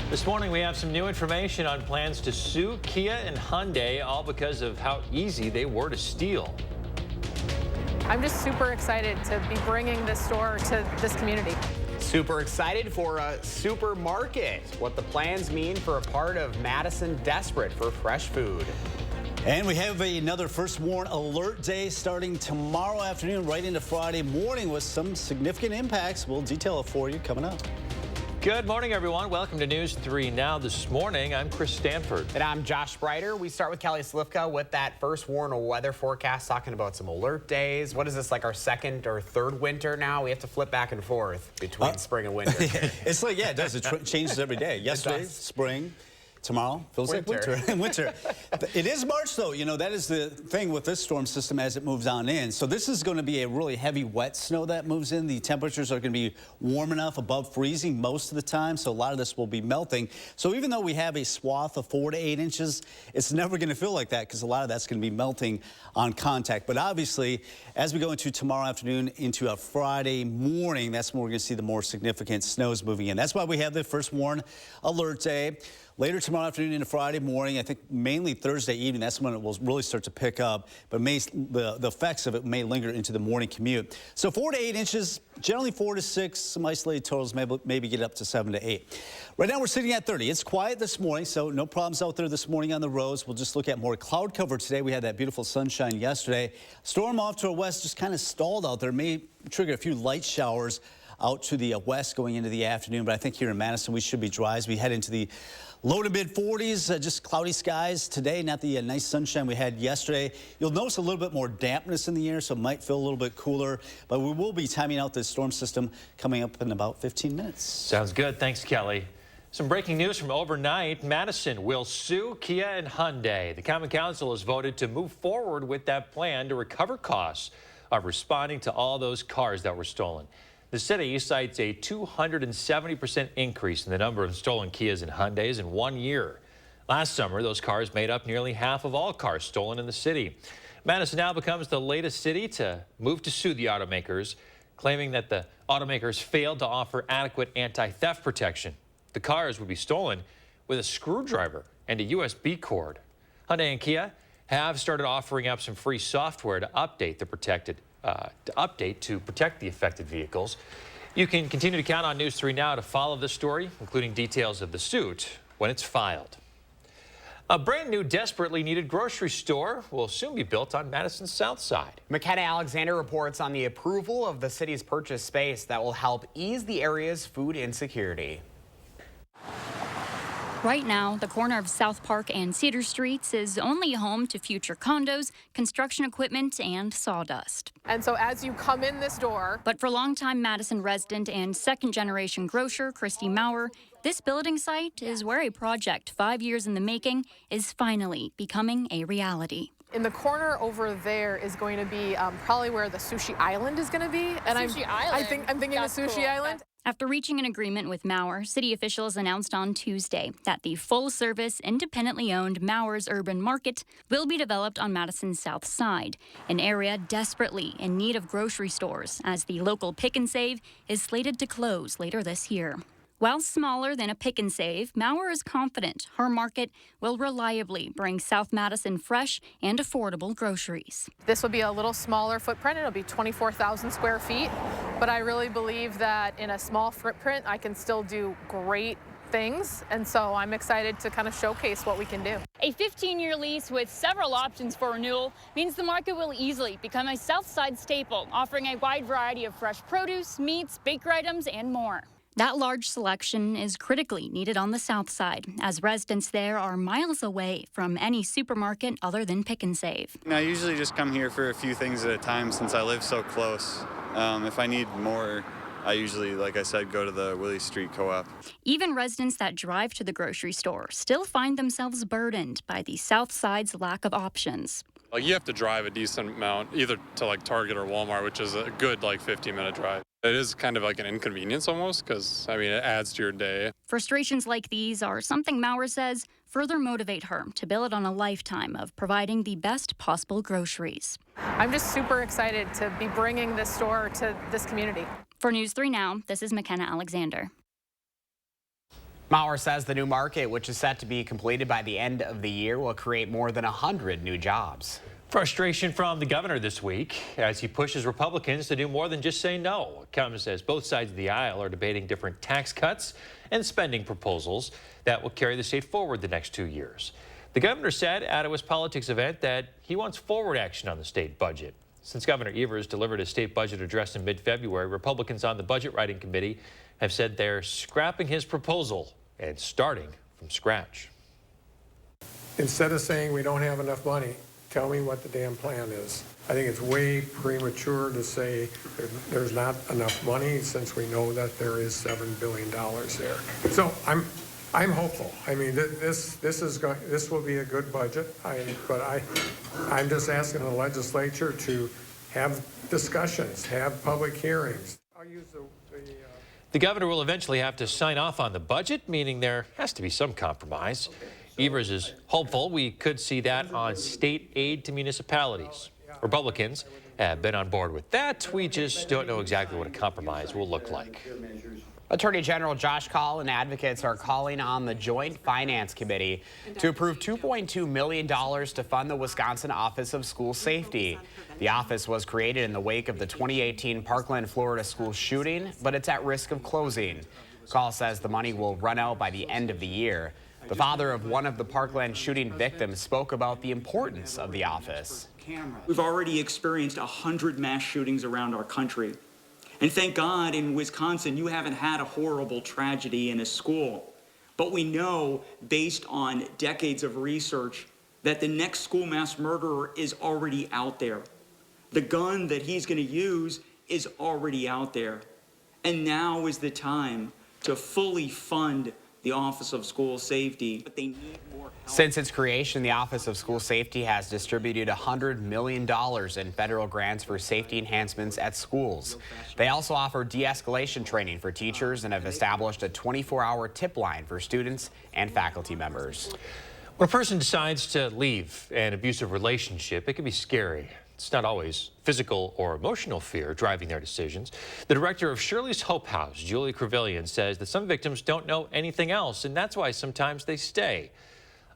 This morning we have some new information on plans to sue Kia and Hyundai, all because of how easy they were to steal. I'm just super excited to be bringing this store to this community. Super excited for a supermarket. What the plans mean for a part of Madison desperate for fresh food. And we have another first warn alert day starting tomorrow afternoon right into Friday morning with some significant impacts. We'll detail it for you coming up. Good morning, everyone. Welcome to News 3 Now. This morning, I'm Chris Stanford. And I'm Josh Breiter. We start with Kelly Slivka with that first warn weather forecast, talking about some alert days. What is this, like our second or third winter now? We have to flip back and forth between spring and winter. It's like, yeah, it does. It changes every day. Yesterday, spring. Tomorrow feels like winter. Winter. It is March, though. You know, that is the thing with this storm system as it moves on in. So this is going to be a really heavy, wet snow that moves in. The temperatures are going to be warm enough, above freezing most of the time. So a lot of this will be melting. So even though we have a swath of 4 to 8 inches, it's never going to feel like that because a lot of that's going to be melting on contact. But obviously, as we go into tomorrow afternoon into a Friday morning, that's when we're going to see the more significant snows moving in. That's why we have the first warn alert day. Later tomorrow afternoon into Friday morning, I think mainly Thursday evening, that's when it will really start to pick up. But the effects of it may linger into the morning commute. So 4 to 8 inches, generally 4 to 6, some isolated totals, maybe get up to 7 to 8. Right now we're sitting at 30. It's quiet this morning, so no problems out there this morning on the roads. We'll just look at more cloud cover today. We had that beautiful sunshine yesterday. Storm off to our west just kind of stalled out there. May trigger a few light showers out to the west going into the afternoon. But I think here in Madison, we should be dry as we head into the low to mid 40s, just cloudy skies today, not the nice sunshine we had yesterday. You'll notice a little bit more dampness in the air, so it might feel a little bit cooler. But we will be timing out this storm system coming up in about 15 minutes. Sounds good. Thanks, Kelly. Some breaking news from overnight. Madison will sue Kia and Hyundai. The Common Council has voted to move forward with that plan to recover costs of responding to all those cars that were stolen. The city cites a 270% increase in the number of stolen Kias and Hyundais in 1 year. Last summer, those cars made up nearly half of all cars stolen in the city. Madison now becomes the latest city to move to sue the automakers, claiming that the automakers failed to offer adequate anti-theft protection. The cars would be stolen with a screwdriver and a USB cord. Hyundai and Kia have started offering up some free software to update to protect the affected vehicles. You can continue to count on News 3 Now to follow this story, including details of the suit when it's filed. A brand new, desperately needed grocery store will soon be built on Madison's south side. McKenna Alexander reports on the approval of the city's purchased space that will help ease the area's food insecurity. Right now, the corner of South Park and Cedar Streets is only home to future condos, construction equipment, and sawdust. And so as you come in this door. But for longtime Madison resident and second-generation grocer Christy Maurer, this building site is where a project 5 years in the making is finally becoming a reality. In the corner over there is going to be probably where the Sushi Island is going to be. And I'm thinking the Sushi Island. After reaching an agreement with Maurer, city officials announced on Tuesday that the full-service, independently owned Maurer's Urban Market will be developed on Madison's south side, an area desperately in need of grocery stores, as the local Pick and Save is slated to close later this year. While smaller than a Pick and Save, Maurer is confident her market will reliably bring South Madison fresh and affordable groceries. This will be a little smaller footprint. It'll be 24,000 square feet. But I really believe that in a small footprint, I can still do great things. And so I'm excited to kind of showcase what we can do. A 15-year lease with several options for renewal means the market will easily become a South Side staple, offering a wide variety of fresh produce, meats, bakery items, and more. That large selection is critically needed on the south side, as residents there are miles away from any supermarket other than Pick and Save. I usually just come here for a few things at a time since I live so close. If I need more, I usually, like I said, go to the Willie Street Co-op. Even residents that drive to the grocery store still find themselves burdened by the south side's lack of options. You have to drive a decent amount, either to like Target or Walmart, which is a good 15-minute drive. It is kind of like an inconvenience almost because, it adds to your day. Frustrations like these are something Maurer says further motivate her to build on a lifetime of providing the best possible groceries. I'm just super excited to be bringing this store to this community. For News 3 Now, this is McKenna Alexander. Maurer says the new market, which is set to be completed by the end of the year, will create more than 100 new jobs. Frustration from the governor this week as he pushes Republicans to do more than just say no. It comes as both sides of the aisle are debating different tax cuts and spending proposals that will carry the state forward the next 2 years. The governor said at a WISC Politics event that he wants forward action on the state budget. Since Governor Evers delivered a state budget address in mid-February, Republicans on the budget writing committee have said they're scrapping his proposal and starting from scratch. Instead of saying we don't have enough money, tell me what the damn plan is. I think it's way premature to say there's not enough money since we know that there is $7 billion there. So I'm hopeful. I mean, this will be a good budget. I'm just asking the legislature to have discussions, have public hearings. I'll use The governor will eventually have to sign off on the budget, meaning there has to be some compromise. Evers is hopeful we could see that on state aid to municipalities. Republicans have been on board with that. We just don't know exactly what a compromise will look like. Attorney General Josh Kaul and advocates are calling on the Joint Finance Committee to approve $2.2 million to fund the Wisconsin Office of School Safety. The office was created in the wake of the 2018 Parkland, Florida school shooting, but it's at risk of closing. Kaul says the money will run out by the end of the year. The father of one of the Parkland shooting victims spoke about the importance of the office. We've already experienced 100 mass shootings around our country. And thank God in Wisconsin, you haven't had a horrible tragedy in a school. But we know, based on decades of research, that the next school mass murderer is already out there. The gun that he's going to use is already out there. And now is the time to fully fund the Office of School Safety. But they need more help. Since its creation, the Office of School Safety has distributed $100 million in federal grants for safety enhancements at schools. They also offer de-escalation training for teachers and have established a 24-hour tip line for students and faculty members. When a person decides to leave an abusive relationship, it can be scary. It's not always physical or emotional fear driving their decisions. The director of Shirley's Hope House, Julie Crevillian, says that some victims don't know anything else, and that's why sometimes they stay.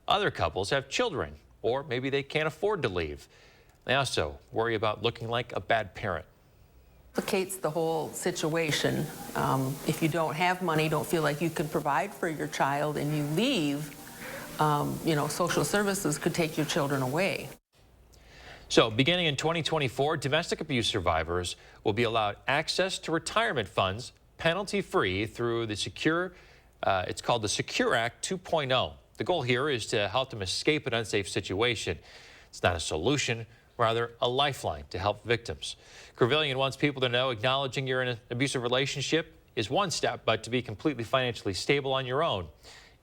Other couples have children, or maybe they can't afford to leave. They also worry about looking like a bad parent. Complicates the whole situation. If you don't have money, don't feel like you can provide for your child, and you leave, social services could take your children away. So beginning in 2024, domestic abuse survivors will be allowed access to retirement funds penalty-free through the it's called the Secure Act 2.0. The goal here is to help them escape an unsafe situation. It's not a solution, rather a lifeline to help victims. Crevillian wants people to know acknowledging you're in an abusive relationship is one step, but to be completely financially stable on your own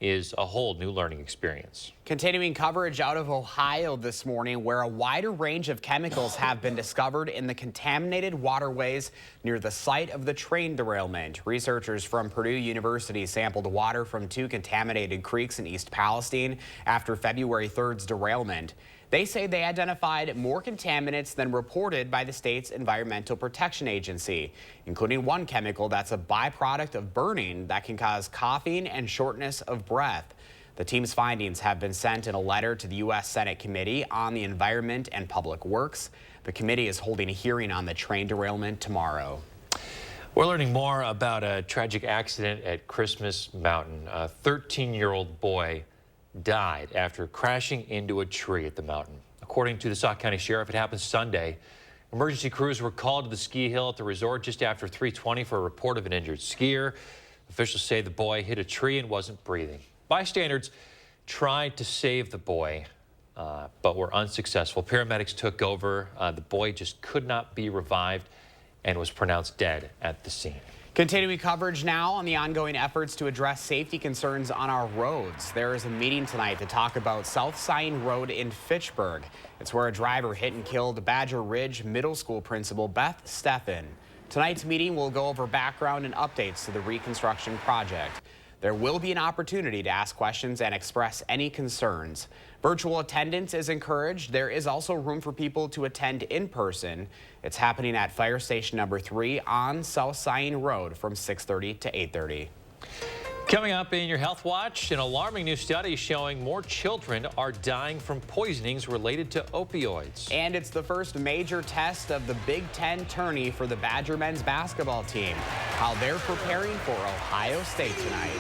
is a whole new learning experience. Continuing coverage out of Ohio this morning, where a wider range of chemicals have been discovered in the contaminated waterways near the site of the train derailment. Researchers from Purdue University sampled water from 2 contaminated creeks in East Palestine after February 3rd's derailment. They say they identified more contaminants than reported by the state's Environmental Protection Agency, including one chemical that's a byproduct of burning that can cause coughing and shortness of breath. The team's findings have been sent in a letter to the U.S. Senate Committee on the Environment and Public Works. The committee is holding a hearing on the train derailment tomorrow. We're learning more about a tragic accident at Christmas Mountain. A 13-year-old boy died after crashing into a tree at the mountain. According to the Sauk County Sheriff, it happened Sunday. Emergency crews were called to the ski hill at the resort just after 3:20 for a report of an injured skier. Officials say the boy hit a tree and wasn't breathing. Bystanders tried to save the boy, but were unsuccessful. Paramedics took over. The boy just could not be revived and was pronounced dead at the scene. Continuing coverage now on the ongoing efforts to address safety concerns on our roads. There is a meeting tonight to talk about South Scion Road in Fitchburg. It's where a driver hit and killed Badger Ridge Middle School principal Beth Steffen. Tonight's meeting will go over background and updates to the reconstruction project. There will be an opportunity to ask questions and express any concerns. Virtual attendance is encouraged. There is also room for people to attend in person. It's happening at Fire Station number 3 on South Scion Road from 6:30 to 8:30. Coming up in your Health Watch, an alarming new study showing more children are dying from poisonings related to opioids. And it's the first major test of the Big Ten tourney for the Badger men's basketball team. How they're preparing for Ohio State tonight.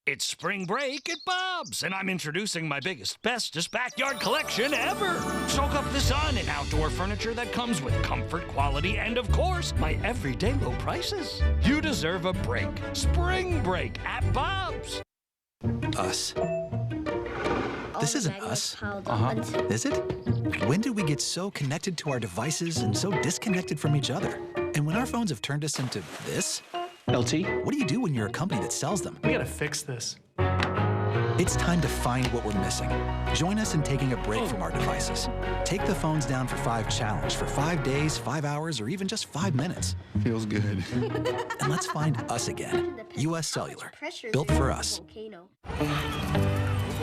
It's spring break at Bob's, and I'm introducing my biggest, bestest backyard collection ever. Soak up the sun in outdoor furniture that comes with comfort, quality, and of course, my everyday low prices. You deserve a break. Spring break at Bob's. Us. This isn't us. Is it? When did we get so connected to our devices and so disconnected from each other? And when our phones have turned us into this? LT, what do you do when you're a company that sells them? We gotta fix this. It's time to find what we're missing. Join us in taking a break from our devices. Take the phones down for 5 challenge for 5 days, 5 hours, or even just 5 minutes. Feels good. And let's find us again. U.S. Cellular, built for us.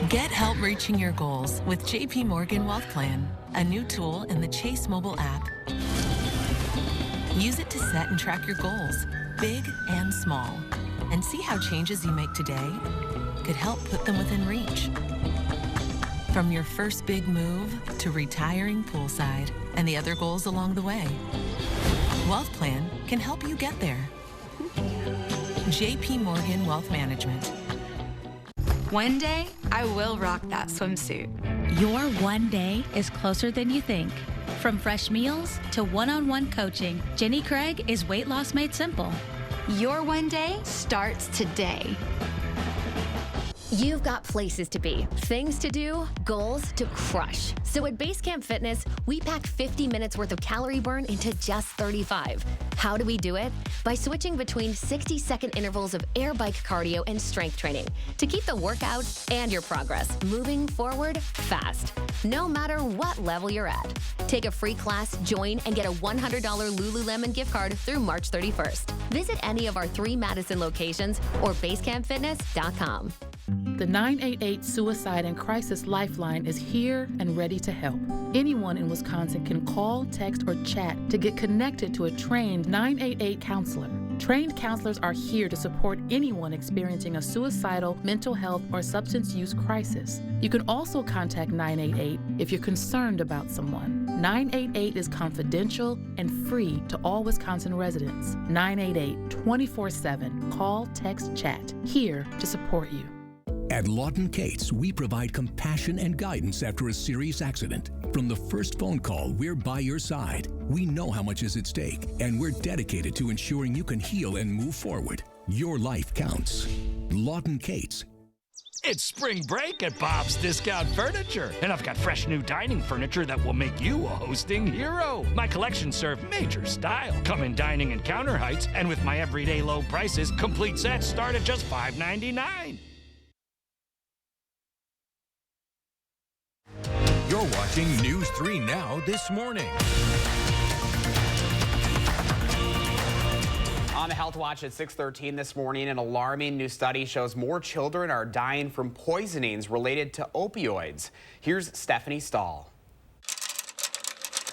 Get help reaching your goals with JP Morgan Wealth Plan, a new tool in the Chase mobile app. Use it to set and track your goals, big and small, and see how changes you make today could help put them within reach. From your first big move to retiring poolside and the other goals along the way, Wealth Plan can help you get there. JP Morgan Wealth Management. One day, I will rock that swimsuit. Your one day is closer than you think. From fresh meals to one-on-one coaching, Jenny Craig is Weight Loss Made Simple. Your one day starts today. You've got places to be, things to do, goals to crush. So at Basecamp Fitness, we pack 50 minutes worth of calorie burn into just 35. How do we do it? By switching between 60-second intervals of air bike cardio and strength training to keep the workout and your progress moving forward fast, no matter what level you're at. Take a free class, join, and get a $100 Lululemon gift card through March 31st. Visit any of our 3 Madison locations or basecampfitness.com. The 988 Suicide and Crisis Lifeline is here and ready to help. Anyone in Wisconsin can call, text, or chat to get connected to a trained 988 counselor. Trained counselors are here to support anyone experiencing a suicidal, mental health, or substance use crisis. You can also contact 988 if you're concerned about someone. 988 is confidential and free to all Wisconsin residents. 988 24/7. Call, text, chat. Here to support you. At Lawton Cates, we provide compassion and guidance after a serious accident. From the first phone call, we're by your side. We know how much is at stake, and we're dedicated to ensuring you can heal and move forward. Your life counts. Lawton Cates. It's spring break at Bob's Discount Furniture, and I've got fresh new dining furniture that will make you a hosting hero. My collection serve major style, come in dining and counter heights, and with my everyday low prices, complete sets start at just $5.99. You're watching News 3 Now this morning. On the Health Watch at 6:13 this morning, an alarming new study shows more children are dying from poisonings related to opioids. Here's Stephanie Stahl.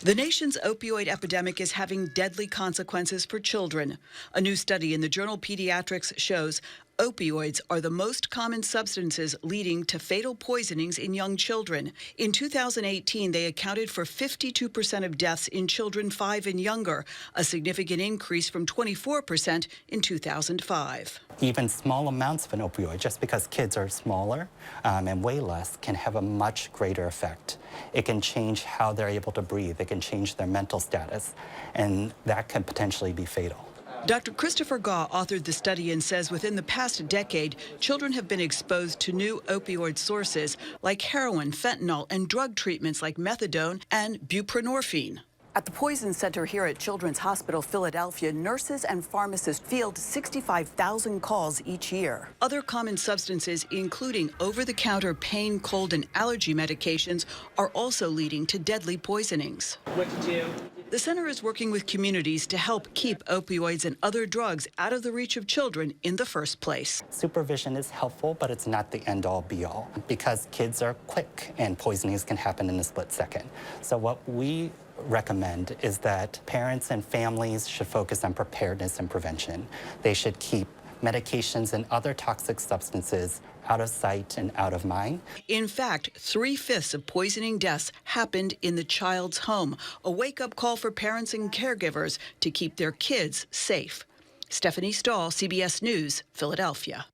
The nation's opioid epidemic is having deadly consequences for children. A new study in the journal Pediatrics shows opioids are the most common substances leading to fatal poisonings in young children. In 2018, they accounted for 52% of deaths in children 5 and younger, a significant increase from 24% in 2005. Even small amounts of an opioid, just because kids are smaller and weigh less, can have a much greater effect. It can change how they're able to breathe. It can change their mental status, and that can potentially be fatal. Dr. Christopher Gaw authored the study and says within the past decade, children have been exposed to new opioid sources like heroin, fentanyl, and drug treatments like methadone and buprenorphine. At the Poison Center here at Children's Hospital Philadelphia, nurses and pharmacists field 65,000 calls each year. Other common substances, including over-the-counter pain, cold, and allergy medications, are also leading to deadly poisonings. What to do? The center is working with communities to help keep opioids and other drugs out of the reach of children in the first place. Supervision is helpful, but it's not the end-all be-all because kids are quick and poisonings can happen in a split second. So what we recommend is that parents and families should focus on preparedness and prevention. They should keep medications and other toxic substances out of sight and out of mind. In fact, 3/5 of poisoning deaths happened in the child's home, a wake-up call for parents and caregivers to keep their kids safe. Stephanie Stahl, CBS News, Philadelphia.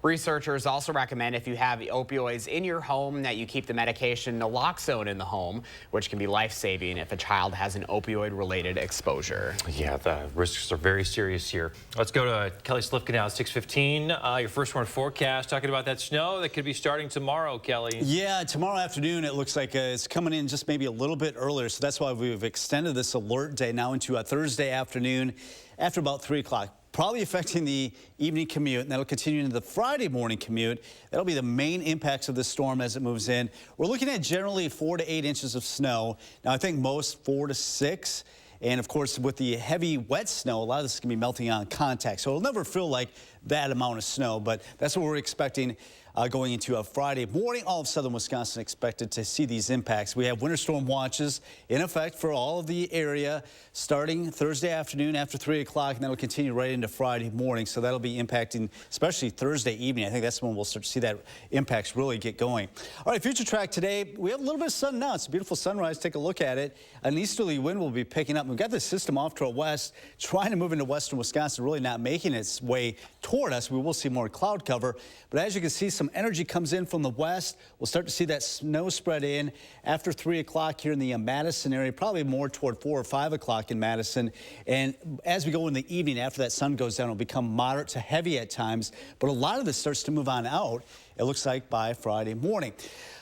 Researchers also recommend if you have opioids in your home that you keep the medication naloxone in the home, which can be life-saving if a child has an opioid-related exposure. Yeah, the risks are very serious here. Let's go to Kelly Slifka now at 6:15. Your first warn forecast, talking about that snow that could be starting tomorrow, Kelly. Yeah, tomorrow afternoon it looks like it's coming in just maybe a little bit earlier, so that's why we've extended this alert day now into a Thursday afternoon after about 3 o'clock. Probably affecting the evening commute, and that'll continue into the Friday morning commute. That'll be the main impacts of this storm as it moves in. We're looking at generally 4 to 8 inches of snow. Now, I think most 4 to 6. And, of course, with the heavy, wet snow, a lot of this is going to be melting on contact. So it'll never feel like that amount of snow, but that's what we're expecting going into a Friday morning. All of southern Wisconsin expected to see these impacts. We have winter storm watches in effect for all of the area starting Thursday afternoon after 3 o'clock, and that'll continue right into Friday morning. So that'll be impacting especially Thursday evening. I think that's when we'll start to see that impacts really get going. All right, future track today. We have a little bit of sun now. It's a beautiful sunrise. Take a look at it. An easterly wind will be picking up. We've got this system off to our west, trying to move into western Wisconsin, really not making its way toward us. We will see more cloud cover, but as you can see, some energy comes in from the west. We'll start to see that snow spread in after 3 o'clock here in the Madison area, probably more toward 4 or 5 o'clock in Madison. And as we go in the evening, after that sun goes down, it'll become moderate to heavy at times, but a lot of this starts to move on out, it looks like, by Friday morning.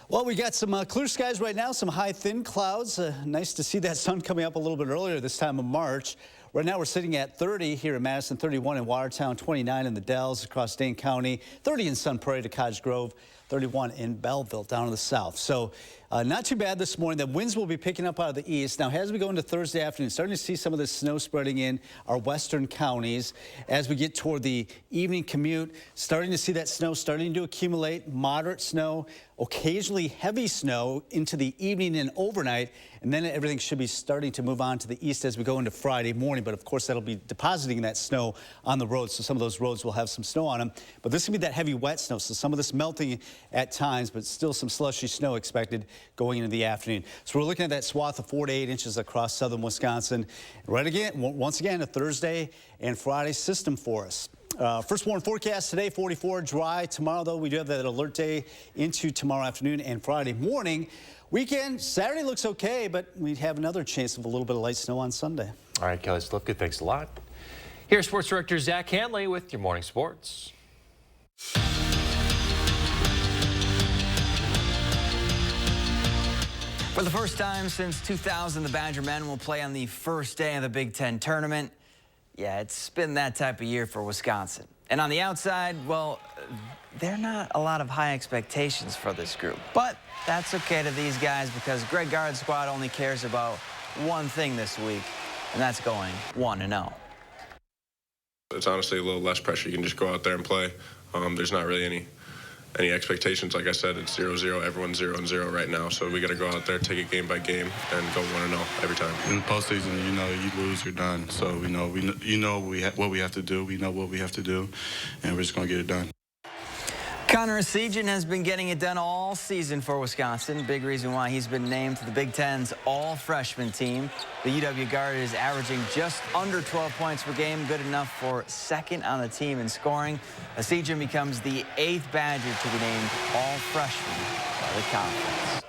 Well, we got some clear skies right now, some high thin clouds. Nice to see that sun coming up a little bit earlier this time of March. Right now we're sitting at 30 here in Madison, 31 in Watertown, 29 in the Dells across Dane County, 30 in Sun Prairie to Cottage Grove, 31 in Belleville down in the south. So not too bad this morning. The winds will be picking up out of the east. Now, as we go into Thursday afternoon, starting to see some of the snow spreading in our western counties. As we get toward the evening commute, starting to see that snow starting to accumulate, moderate snow, occasionally heavy snow into the evening and overnight, and then everything should be starting to move on to the east as we go into Friday morning. But of course, that'll be depositing that snow on the roads, so some of those roads will have some snow on them. But this will be that heavy wet snow, so some of this melting at times, but still some slushy snow expected going into the afternoon. So we're looking at that swath of 4 to 8 inches across southern Wisconsin. Once again, a Thursday and Friday system for us. First warn forecast today, 44, dry. Tomorrow, though, we do have that alert day into tomorrow afternoon and Friday morning. Weekend, Saturday looks okay, but we have another chance of a little bit of light snow on Sunday. All right, Kelly Slifka, thanks a lot. Here's Sports Director Zach Hanley with your morning sports. For the first time since 2000, the Badger men will play on the first day of the Big Ten tournament. Yeah, it's been that type of year for Wisconsin. And on the outside, well, there are not a lot of high expectations for this group. But that's okay to these guys because Greg Gard's squad only cares about one thing this week, and that's going 1-0. It's honestly a little less pressure. You can just go out there and play. There's not really any expectations. Like I said, it's 0-0. Everyone's 0-0 right now. So we got to go out there, take it game by game, and go 1-0 every time. In the postseason, you know, you lose, you're done. So we know what we have to do. We know what we have to do, and we're just going to get it done. Connor Essegian has been getting it done all season for Wisconsin. Big reason why he's been named to the Big Ten's all-freshman team. The UW Guard is averaging just under 12 points per game, good enough for second on the team in scoring. Essegian becomes the 8th Badger to be named all-freshman by the conference.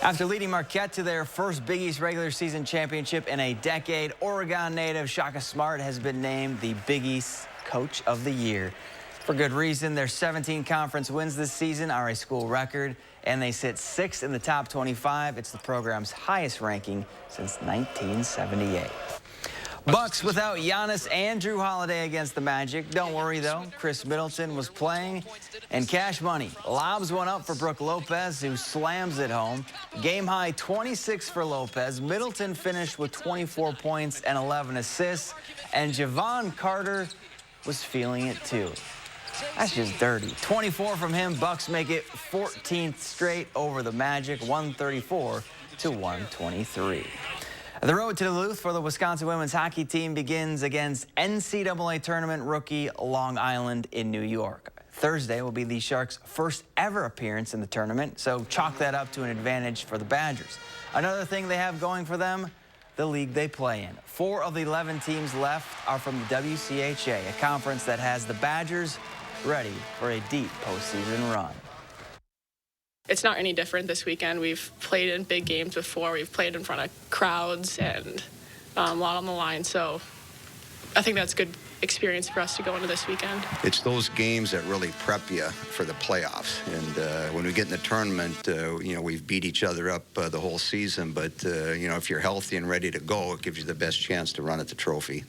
After leading Marquette to their first Big East regular season championship in a decade, Oregon native Shaka Smart has been named the Big East Coach of the Year. For good reason, their 17 conference wins this season are a school record, and they sit 6th in the top 25. It's the program's highest ranking since 1978. Bucks without Giannis and Drew Holiday against the Magic. Don't worry, though. Chris Middleton was playing, and Cash Money lobs one up for Brook Lopez, who slams it home. Game-high 26 for Lopez. Middleton finished with 24 points and 11 assists, and Javon Carter was feeling it, too. That's just dirty. 24 from him. Bucks make it 14th straight over the Magic, 134 123. The road to Duluth for the Wisconsin women's hockey team begins against NCAA tournament rookie Long Island in New York. Thursday will be the Sharks' first ever appearance in the tournament, so chalk that up to an advantage for the Badgers. Another thing they have going for them, the league they play in. 4 of the 11 teams left are from the WCHA, a conference that has the Badgers ready for a deep postseason run. It's not any different this weekend. We've played in big games before. We've played in front of crowds and a lot on the line. So I think that's a good experience for us to go into this weekend. It's those games that really prep you for the playoffs. And when we get in the tournament, you know, we've beat each other up the whole season. But, you know, if you're healthy and ready to go, it gives you the best chance to run at the trophy.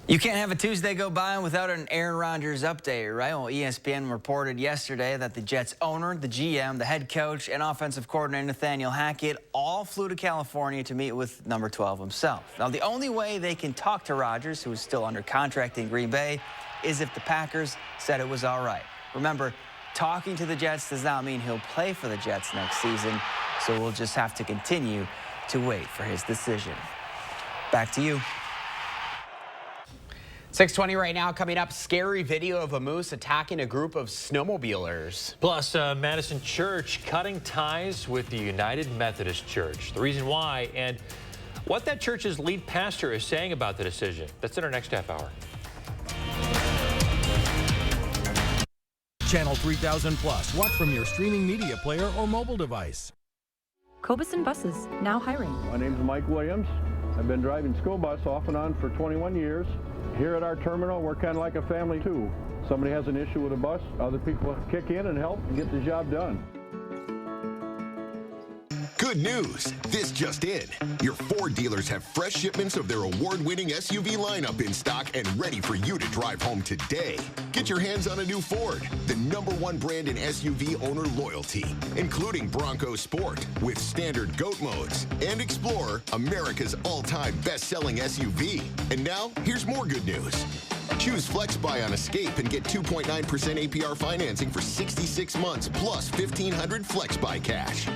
You can't have a Tuesday go by without an Aaron Rodgers update, right? Well, ESPN reported yesterday that the Jets owner, the GM, the head coach, and offensive coordinator Nathaniel Hackett all flew to California to meet with number 12 himself. Now, the only way they can talk to Rodgers, who is still under contract in Green Bay, is if the Packers said it was all right. Remember, talking to the Jets does not mean he'll play for the Jets next season, so we'll just have to continue to wait for his decision. Back to you. 6:20 right now. Coming up, scary video of a moose attacking a group of snowmobilers. Plus, Madison Church cutting ties with the United Methodist Church. The reason why and what that church's lead pastor is saying about the decision. That's in our next half hour. Channel 3000 Plus. Watch from your streaming media player or mobile device. Cobeson Buses, now hiring. My name's Mike Williams. I've been driving school bus off and on for 21 years. Here at our terminal, we're kind of like a family too. Somebody has an issue with a bus, other people kick in and help and get the job done. Good news! This just in. Your Ford dealers have fresh shipments of their award-winning SUV lineup in stock and ready for you to drive home today. Get your hands on a new Ford, the #1 brand in SUV owner loyalty, including Bronco Sport with standard GOAT modes and Explorer, America's all-time best-selling SUV. And now, here's more good news. Choose FlexBuy on Escape and get 2.9% APR financing for 66 months plus $1,500 FlexBuy cash.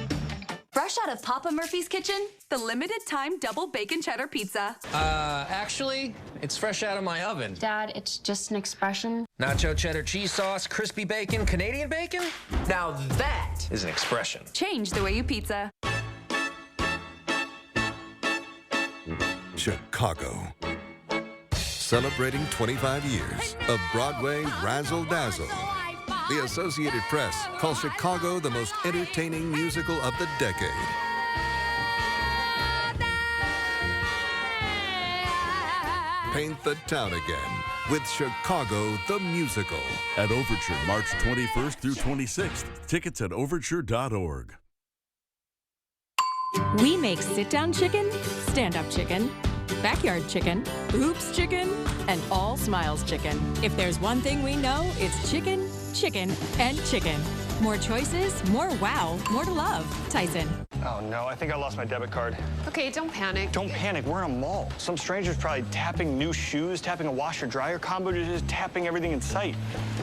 Fresh out of Papa Murphy's kitchen, the limited time double bacon cheddar pizza. Actually, it's fresh out of my oven. Dad, it's just an expression. Nacho cheddar cheese sauce, crispy bacon, Canadian bacon? Now that is an expression. Change the way you pizza. Chicago. Celebrating 25 years of Broadway Razzle Dazzle. The Associated Press calls Chicago the most entertaining musical of the decade. Paint the town again with Chicago the Musical. At Overture, March 21st through 26th. Tickets at overture.org. We make sit-down chicken, stand-up chicken, backyard chicken, oops chicken, and all smiles chicken. If there's one thing we know, it's chicken, chicken, and chicken. More choices, more wow, more to love. Tyson. Oh no, I think I lost my debit card. Okay, don't panic. Don't panic, we're in a mall. Some stranger's probably tapping new shoes, tapping a washer-dryer combo, just tapping everything in sight.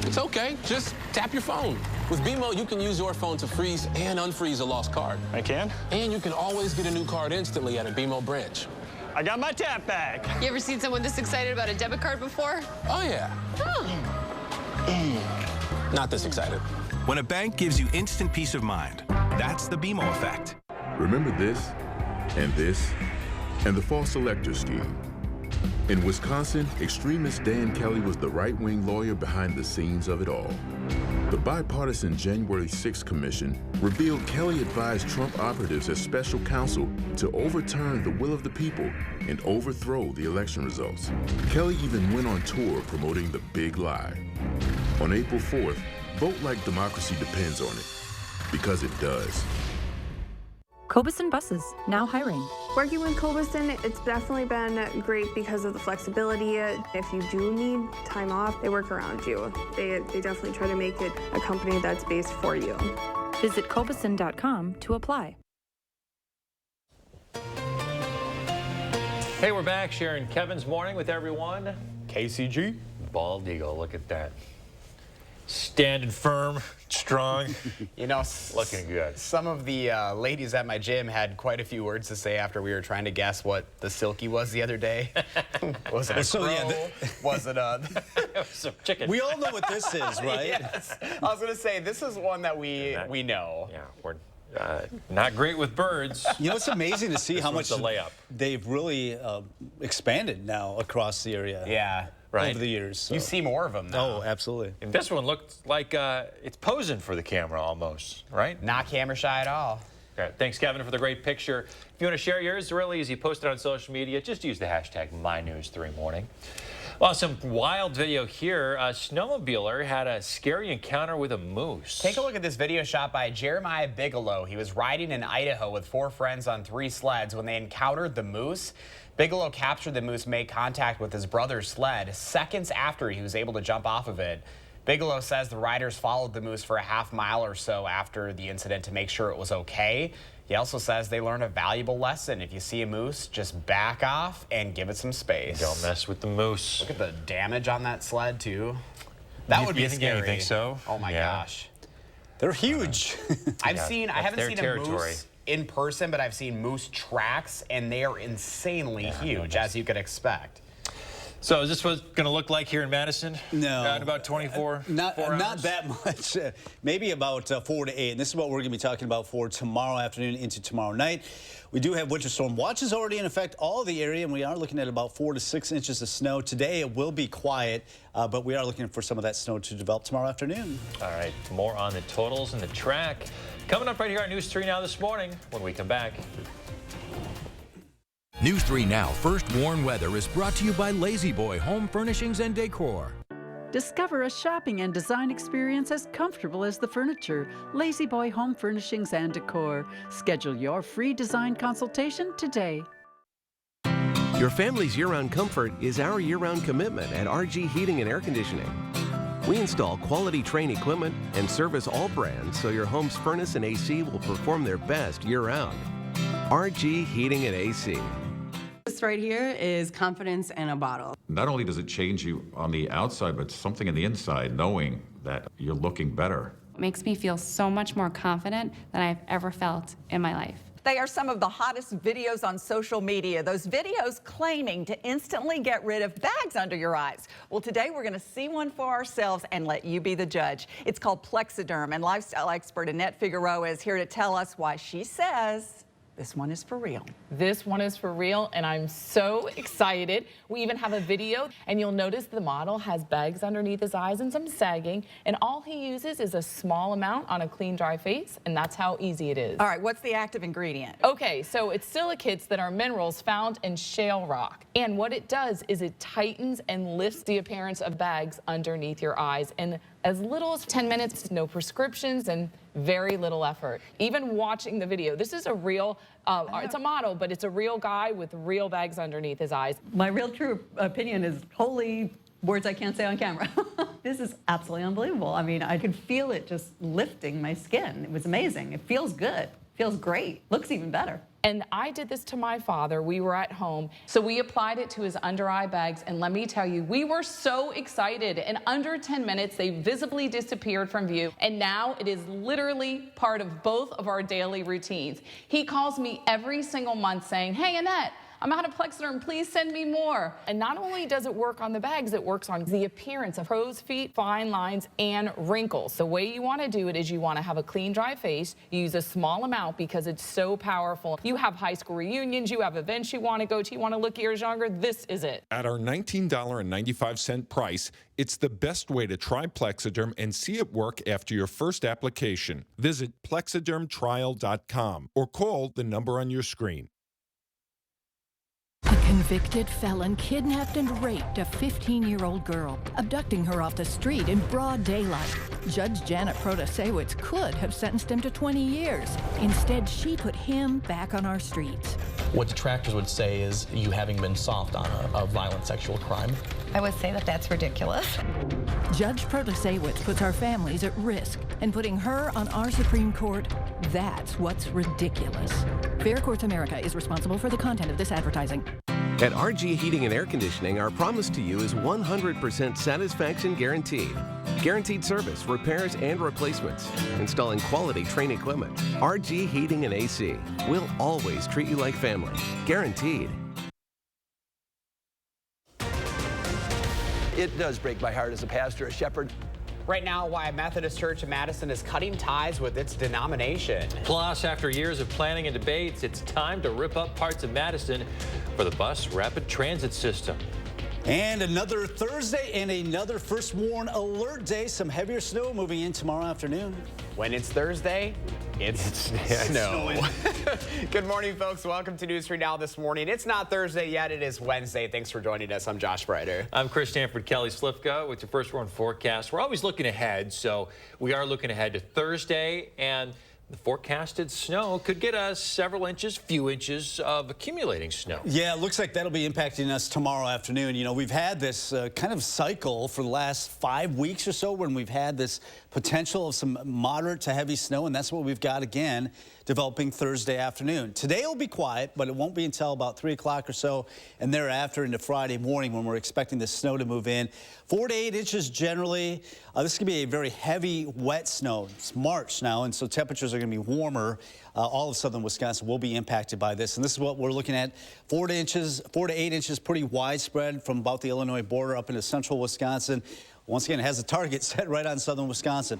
It's okay, just tap your phone. With BMO, you can use your phone to freeze and unfreeze a lost card. I can? And you can always get a new card instantly at a BMO branch. I got my tap back. You ever seen someone this excited about a debit card before? Oh, yeah. Not this excited. When a bank gives you instant peace of mind, that's the BMO effect. Remember this, and the false elector scheme. In Wisconsin, extremist Dan Kelly was the right-wing lawyer behind the scenes of it all. The bipartisan January 6th Commission revealed Kelly advised Trump operatives as special counsel to overturn the will of the people and overthrow the election results. Kelly even went on tour promoting the big lie. On April 4th, vote like democracy depends on it, because it does. Cobeson Buses, now hiring. Working with Cobeson, it's definitely been great because of the flexibility. If you do need time off, they work around you. They definitely try to make it a company that's based for you. Visit Cobeson.com to apply. Hey, we're back sharing Kevin's Morning with everyone. KCG. Bald Eagle, look at that. Standing firm, strong. You know, looking good. Some of the ladies at my gym had quite a few words to say after we were trying to guess what the silky was the other day. Was it a crow? Was it a... Some chicken. We all know what this is, right? Yes. I was going to say, this is one that we know. Yeah, we're not great with birds. You know, it's amazing to see how much layup. They've really expanded now across the area. Yeah. Right. Over the years. So. You see more of them now. Oh, absolutely. And this one looked like it's posing for the camera almost, right? Not camera shy at all. All right, thanks, Kevin, for the great picture. If you want to share yours, really easy. Post it on social media. Just use the hashtag MyNews3Morning. Well, some wild video here. A snowmobiler had a scary encounter with a moose. Take a look at this video shot by Jeremiah Bigelow. He was riding in Idaho with 4 friends on 3 sleds when they encountered the moose. Bigelow captured the moose, made contact with his brother's sled seconds after he was able to jump off of it. Bigelow says the riders followed the moose for a half-mile or so after the incident to make sure it was okay. He also says they learned a valuable lesson. If you see a moose, just back off and give it some space. Don't mess with the moose. Look at the damage on that sled, too. That would be scary. You think so? Oh, my gosh. They're huge. I haven't seen a moose in person, but I've seen moose tracks, and they are insanely huge, as you could expect. So is this what it's going to look like here in Madison? No. In about 24 Not hours? that much. Maybe about 4 to 8. And this is what we're going to be talking about for tomorrow afternoon into tomorrow night. We do have winter storm watches already in effect all the area, and we are looking at about 4 to 6 inches of snow. Today it will be quiet, but we are looking for some of that snow to develop tomorrow afternoon. All right, more on the totals and the track coming up right here on News 3 Now this morning when we come back. News 3 Now First Warn Weather is brought to you by Lazy Boy Home Furnishings and Decor. Discover a shopping and design experience as comfortable as the furniture. Lazy Boy Home Furnishings and Decor. Schedule your free design consultation today. Your family's year-round comfort is our year-round commitment at RG Heating and Air Conditioning. We install quality Trane equipment and service all brands so your home's furnace and AC will perform their best year-round. RG Heating and AC. This right here is confidence in a bottle. Not only does it change you on the outside, but something in the inside, knowing that you're looking better. It makes me feel so much more confident than I've ever felt in my life. They are some of the hottest videos on social media. Those videos claiming to instantly get rid of bags under your eyes. Well, today we're going to see one for ourselves and let you be the judge. It's called Plexiderm, and lifestyle expert Annette Figueroa is here to tell us why she says this one is for real. This one is for real, and I'm so excited. We even have a video, and you'll notice the model has bags underneath his eyes and some sagging, and all he uses is a small amount on a clean, dry face, and that's how easy it is. All right, what's the active ingredient? Okay, so it's silicates that are minerals found in shale rock, and what it does is it tightens and lifts the appearance of bags underneath your eyes, and as little as 10 minutes, no prescriptions, and very little effort. Even watching the video, this is a real, it's a model, but it's a real guy with real bags underneath his eyes. My real true opinion is holy words I can't say on camera. This is absolutely unbelievable. I mean, I could feel it just lifting my skin. It was amazing. It feels good. Feels great. Looks even better. And I did this to my father. We were at home, so we applied it to his under eye bags, and let me tell you, we were so excited. In under 10 minutes, they visibly disappeared from view, and now it is literally part of both of our daily routines. He calls me every single month saying, "Hey, Annette, I'm out of Plexiderm, please send me more." And not only does it work on the bags, it works on the appearance of crow's feet, fine lines, and wrinkles. The way you want to do it is you want to have a clean, dry face. You use a small amount because it's so powerful. You have high school reunions, you have events you want to go to, you want to look years younger, this is it. At our $19.95 price, it's the best way to try Plexiderm and see it work after your first application. Visit plexidermtrial.com or call the number on your screen. A convicted felon kidnapped and raped a 15-year-old girl, abducting her off the street in broad daylight. Judge Janet Protasewicz could have sentenced him to 20 years. Instead, she put him back on our streets. What detractors would say is you having been soft on a violent sexual crime. I would say that that's ridiculous. Judge Protasewicz puts our families at risk, and putting her on our Supreme Court, that's what's ridiculous. Fair Courts America is responsible for the content of this advertising. At RG Heating and Air Conditioning, our promise to you is 100% satisfaction guaranteed. Guaranteed service, repairs, and replacements. Installing quality Trane equipment. RG Heating and AC. We'll always treat you like family. Guaranteed. It does break my heart as a pastor, a shepherd. Right now, Wyatt Methodist Church in Madison is cutting ties with its denomination. Plus, after years of planning and debates, it's time to rip up parts of Madison for the bus rapid transit system. And another Thursday and another first warn alert day. Some heavier snow moving in tomorrow afternoon. When it's Thursday, it's snow. Good morning, folks. Welcome to News 3 Now this morning. It's not Thursday yet. It is Wednesday. Thanks for joining us. I'm Josh Brighter. I'm Chris Stanford. Kelly Slifka with your first warn forecast. We're always looking ahead, so we are looking ahead to Thursday, and the forecasted snow could get us several inches, few inches of accumulating snow. Yeah, it looks like that'll be impacting us tomorrow afternoon. You know, we've had this kind of cycle for the last 5 weeks or so when we've had this potential of some moderate to heavy snow, and that's what we've got again developing Thursday afternoon. Today will be quiet, but it won't be until about 3 o'clock or so, and thereafter into Friday morning when we're expecting the snow to move in. 4 to 8 inches generally. This could be a very heavy, wet snow. It's March now, and so temperatures are going to be warmer. All of southern Wisconsin will be impacted by this, and this is what we're looking at. 4 to 8 inches, pretty widespread from about the Illinois border up into central Wisconsin. Once again, it has a target set right on southern Wisconsin.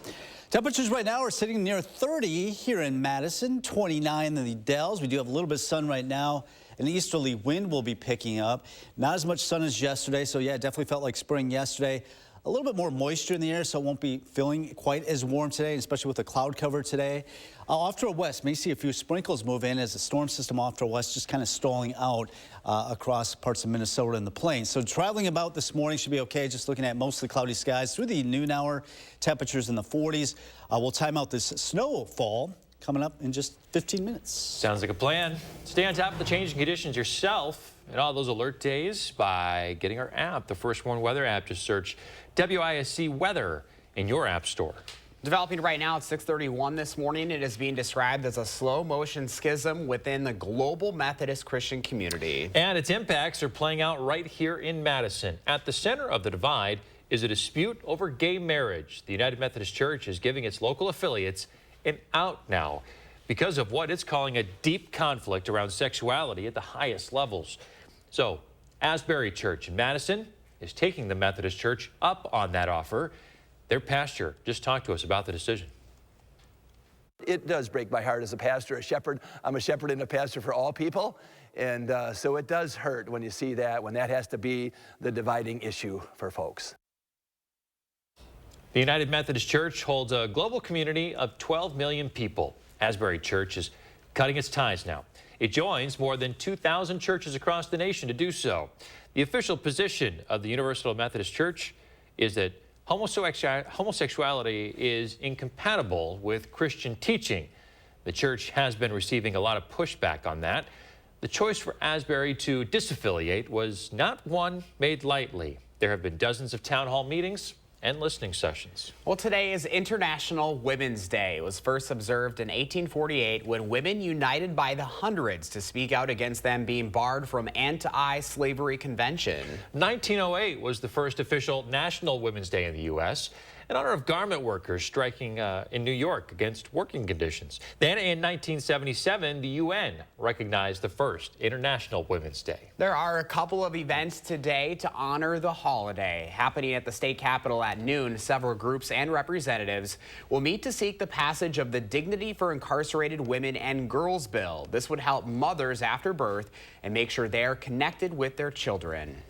Temperatures right now are sitting near 30 here in Madison, 29 in the Dells. We do have a little bit of sun right now. An easterly wind will be picking up. Not as much sun as yesterday, so yeah, it definitely felt like spring yesterday. A little bit more moisture in the air, so it won't be feeling quite as warm today, especially with the cloud cover today. Off to our west, may see a few sprinkles move in as the storm system off to our west just kind of stalling out across parts of Minnesota and the plains. So traveling about this morning should be okay, just looking at mostly cloudy skies through the noon hour, temperatures in the 40s. We'll time out this snowfall coming up in just 15 minutes. Sounds like a plan. Stay on top of the changing conditions yourself and all those alert days by getting our app, the First Warn Weather app. Just search WISC Weather in your app store. Developing right now at 6:31 this morning, it is being described as a slow motion schism within the global Methodist Christian community. And its impacts are playing out right here in Madison. At the center of the divide is a dispute over gay marriage. The United Methodist Church is giving its local affiliates an out now because of what it's calling a deep conflict around sexuality at the highest levels. So Asbury Church in Madison is taking the Methodist Church up on that offer. Their pastor just talked to us about the decision. It does break my heart as a pastor, a shepherd. I'm a shepherd and a pastor for all people. And so it does hurt when you see that, when that has to be the dividing issue for folks. The United Methodist Church holds a global community of 12 million people. Asbury Church is cutting its ties now. It joins more than 2,000 churches across the nation to do so. The official position of the Universal Methodist Church is that homosexuality is incompatible with Christian teaching. The church has been receiving a lot of pushback on that. The choice for Asbury to disaffiliate was not one made lightly. There have been dozens of town hall meetings and listening sessions. Well, today is International Women's Day. It was first observed in 1848 when women united by the hundreds to speak out against them being barred from anti-slavery convention. 1908 was the first official National Women's Day in the U.S. in honor of garment workers striking in New York against working conditions. Then in 1977, the UN recognized the first International Women's Day. There are a couple of events today to honor the holiday. Happening at the state capitol at noon, several groups and representatives will meet to seek the passage of the Dignity for Incarcerated Women and Girls bill. This would help mothers after birth and make sure they are connected with their children.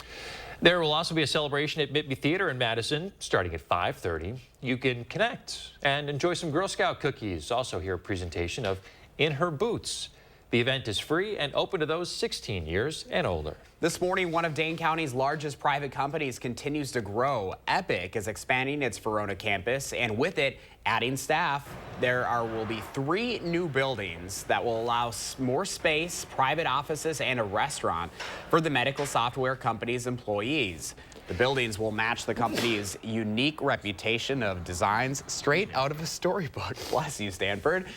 There will also be a celebration at Mitby Theater in Madison starting at 5:30. You can connect and enjoy some Girl Scout cookies. Also hear a presentation of In Her Boots. The event is free and open to those 16 years and older. This morning, one of Dane County's largest private companies continues to grow. Epic is expanding its Verona campus, and with it, adding staff. There will be 3 new buildings that will allow more space, private offices, and a restaurant for the medical software company's employees. The buildings will match the company's unique reputation of designs straight out of a storybook. Bless you, Stanford.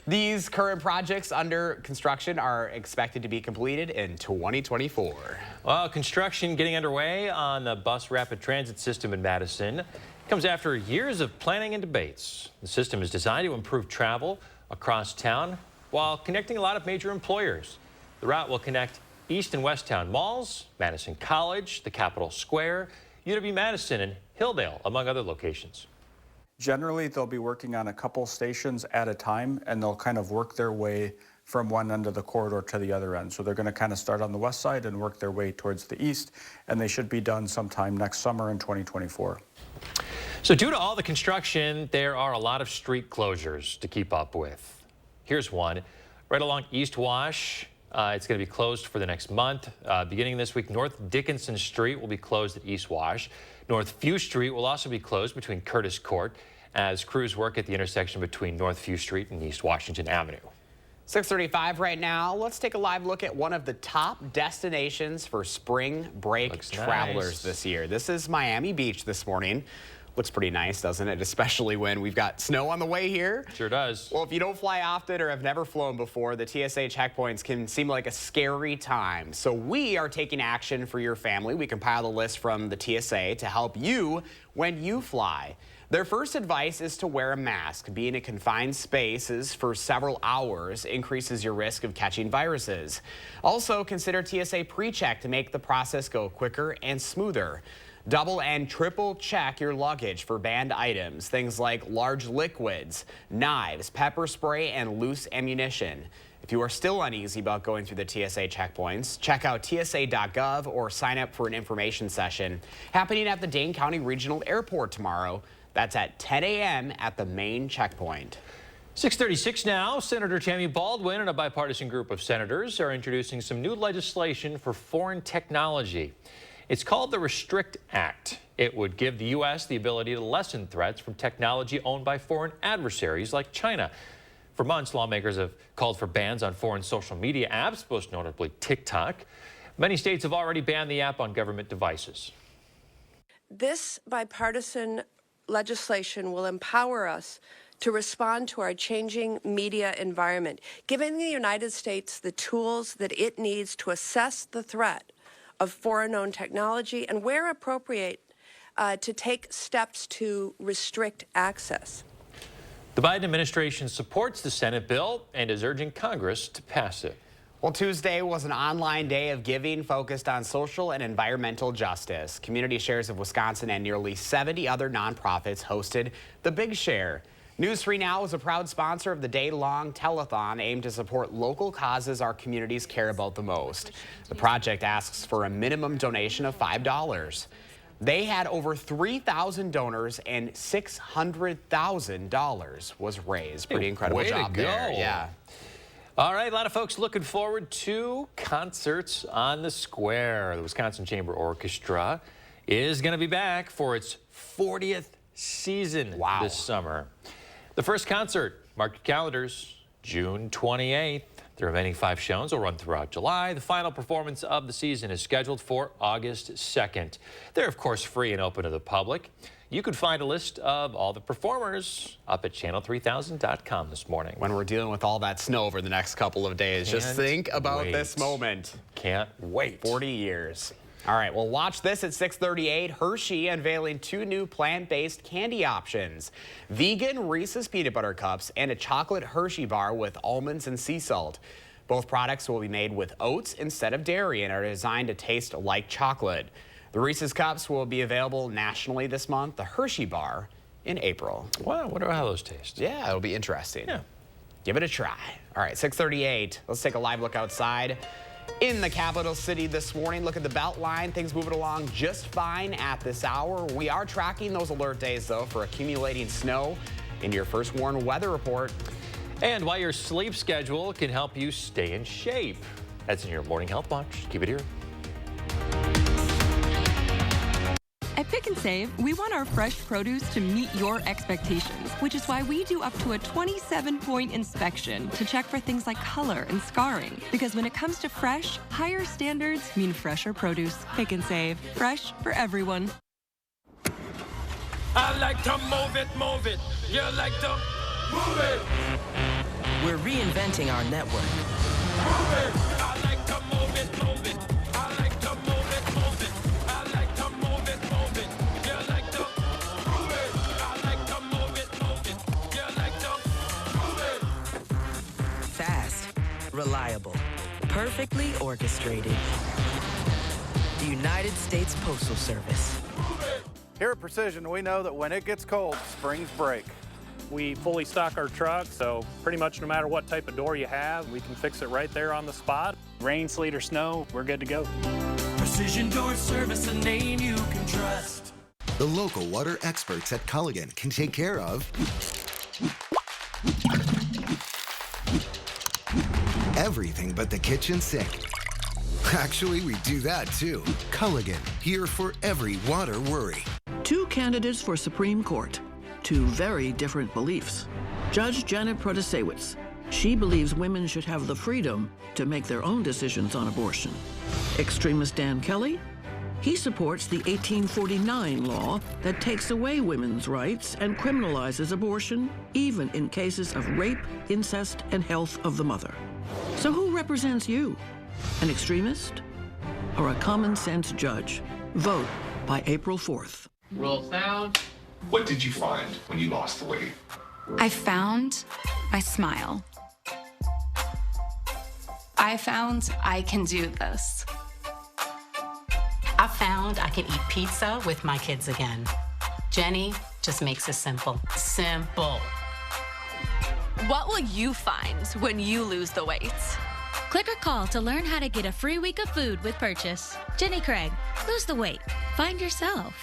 These current projects under construction are expected to be completed in 2024. Well, construction getting underway on the bus rapid transit system in Madison comes after years of planning and debates. The system is designed to improve travel across town while connecting a lot of major employers. The route will connect East and West Town malls, Madison College, the Capitol Square, UW-Madison, and Hilldale, among other locations. Generally, they'll be working on a couple stations at a time, and they'll kind of work their way from one end of the corridor to the other end. So they're going to kind of start on the west side and work their way towards the east, and they should be done sometime next summer in 2024. So due to all the construction, there are a lot of street closures to keep up with. Here's one. Right along East Wash, it's going to be closed for the next month. Beginning this week, North Dickinson Street will be closed at East Wash. North Few Street will also be closed between Curtis Court as crews work at the intersection between North Few Street and East Washington Avenue. 6:35 right now. Let's take a live look at one of the top destinations for spring break travelers this year. This is Miami Beach this morning. Looks pretty nice, doesn't it? Especially when we've got snow on the way here. Sure does. Well, if you don't fly often or have never flown before, the TSA checkpoints can seem like a scary time. So we are taking action for your family. We compiled a list from the TSA to help you when you fly. Their first advice is to wear a mask. Being in confined spaces for several hours increases your risk of catching viruses. Also, consider TSA pre-check to make the process go quicker and smoother. Double and triple check your luggage for banned items, things like large liquids, knives, pepper spray, and loose ammunition. If you are still uneasy about going through the TSA checkpoints, check out tsa.gov or sign up for an information session happening at the Dane County Regional Airport tomorrow. That's at 10 a.m. at the main checkpoint. 6:36 now. Senator Tammy Baldwin and a bipartisan group of senators are introducing some new legislation for foreign technology. It's called the Restrict Act. It would give the U.S. the ability to lessen threats from technology owned by foreign adversaries like China. For months, lawmakers have called for bans on foreign social media apps, most notably TikTok. Many states have already banned the app on government devices. This bipartisan legislation will empower us to respond to our changing media environment, giving the United States the tools that it needs to assess the threat of foreign-owned technology and, where appropriate, to take steps to restrict access. The Biden administration supports the Senate bill and is urging Congress to pass it. Well, Tuesday was an online day of giving focused on social and environmental justice. Community Shares of Wisconsin and nearly 70 other nonprofits hosted the Big Share. News 3 Now is a proud sponsor of the day-long telethon aimed to support local causes our communities care about the most. The project asks for a minimum donation of $5. They had over 3,000 donors and $600,000 was raised. Pretty incredible job there. Yeah. All right, a lot of folks looking forward to concerts on the square. The Wisconsin Chamber Orchestra is going to be back for its 40th season this summer. The first concert, mark your calendars, June 28th. The remaining 5 shows will run throughout July. The final performance of the season is scheduled for August 2nd. They're, of course, free and open to the public. You can find a list of all the performers up at channel3000.com this morning. When we're dealing with all that snow over the next couple of days, just think about this moment. Can't wait. 40 years. All right, well, watch this at 6:38. Hershey unveiling 2 new plant-based candy options. Vegan Reese's Peanut Butter Cups and a chocolate Hershey bar with almonds and sea salt. Both products will be made with oats instead of dairy and are designed to taste like chocolate. The Reese's Cups will be available nationally this month. The Hershey bar in April. Wow, I wonder how those taste. Yeah, it'll be interesting. Yeah. Give it a try. All right, 6:38. Let's take a live look outside. In the capital city this morning, look at the belt line. Things moving along just fine at this hour. We are tracking those alert days, though, for accumulating snow in your first warn weather report. And why your sleep schedule can help you stay in shape. That's in your Morning Health Watch. Keep it here. At Pick and Save, we want our fresh produce to meet your expectations, which is why we do up to a 27-point inspection to check for things like color and scarring. Because when it comes to fresh, higher standards mean fresher produce. Pick and Save, fresh for everyone. I like to move it, move it. You like to move it. we're reinventing our network. Fast, reliable, perfectly orchestrated. The United States Postal Service. Here at Precision, we know that when it gets cold, springs break. We fully stock our truck, so pretty much no matter what type of door you have, we can fix it right there on the spot. Rain, sleet, or snow, we're good to go. Precision Door Service, a name you can trust. The local water experts at Culligan can take care of everything but the kitchen sink. Actually, we do that too. Culligan, here for every water worry. Two candidates for Supreme Court. Two very different beliefs. Judge Janet Protasewicz. She believes women should have the freedom to make their own decisions on abortion. Extremist Dan Kelly. He supports the 1849 law that takes away women's rights and criminalizes abortion, even in cases of rape, incest, and health of the mother. So who represents you? An extremist or a common sense judge? Vote by April 4th. Roll sound. What did you find when you lost the weight? I found my smile. I found I can do this. I found I can eat pizza with my kids again. Jenny just makes it simple. Simple. What will you find when you lose the weight? Click or call to learn how to get a free week of food with purchase. Jenny Craig, lose the weight. Find yourself.